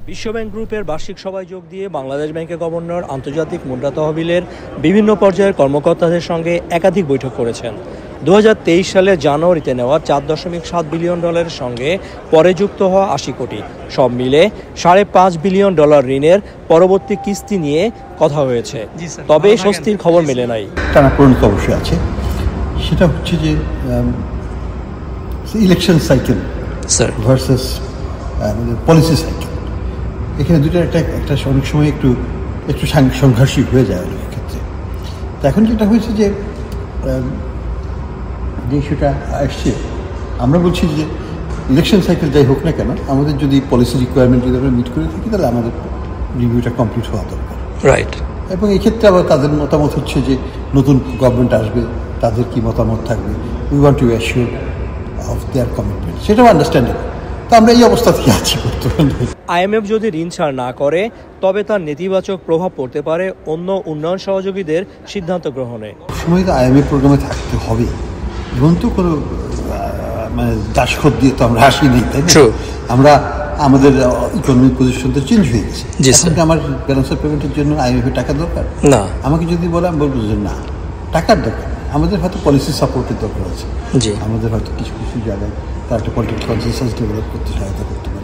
বিশ্বব্যাংক গ্রুপের বার্ষিক সভায় যোগ দিয়ে বাংলাদেশ ব্যাংকের গভর্নর আন্তর্জাতিক মুদ্রা তহবিলের বিভিন্ন পর্যায়ের কর্মকর্তাদের সঙ্গে একাধিক বৈঠক করেছেন। 2023 সালের জানুয়ারিতে নেওয়া $4.7 বিলিয়ন সঙ্গে পরে যুক্ত হওয়া 80 কোটি, সব মিলে $5.5 বিলিয়ন ঋণের পরবর্তী কিস্তি নিয়ে কথা হয়েছে। তবে স্বস্তির খবর মেলে নাই। টানাপোড়েন অবশ্যই আছে, সেটা হচ্ছে যে election cycle versus policy cycle, এখানে দুটো একটা অনেক সময় একটু সংঘর্ষী হয়ে যায় অনেক ক্ষেত্রে। তো এখন যেটা হয়েছে যে ইস্যুটা আসছে, আমরা বলছি যে ইলেকশন সাইকেল যাই হোক না কেন, আমাদের যদি পলিসি রিকোয়ারমেন্ট যদি আমরা মিট করে থাকি তাহলে আমাদের রিভিউটা কমপ্লিট হওয়া দরকার। রাইট। এবং এক্ষেত্রে আবার তাদের মতামত হচ্ছে যে নতুন গভর্নমেন্ট আসবে, তাদের কি মতামত থাকবে, we want to assure of their commitment, সেটাও আন্ডারস্ট্যান্ডেবল। তো আমরা এই অবস্থা থেকে আছি বর্তমানে। IMF যদি ঋণ ছাড় না করে তবে তার নেতিবাচক প্রভাব পড়তে পারে অন্য উন্নয়ন সহযোগীদের সিদ্ধান্ত গ্রহণে। সময় তো IMF প্রোগ্রামে থাকতে হবে, এবং তো কোনো মানে দাসখত দিয়ে তো আমরা আসি নেই, তাই না? আমরা আমাদের ইকোনমিক পজিশন তো চেঞ্জ হয়ে গেছে। এখন আমার ব্যালেন্স অফ পেমেন্টের জন্য IMF টাকা দরকার না। আমাকে যদি বলে আমি বলবো যে না, টাকার দরকার, আমাদের হয়তো পলিসি সাপোর্টের দরকার আছে। আমাদের হয়তো কিছু কিছু জায়গায় তার একটা পলিটিক্যাল কনসেনসাস ডেভেলপ করতে সহায়তা করতে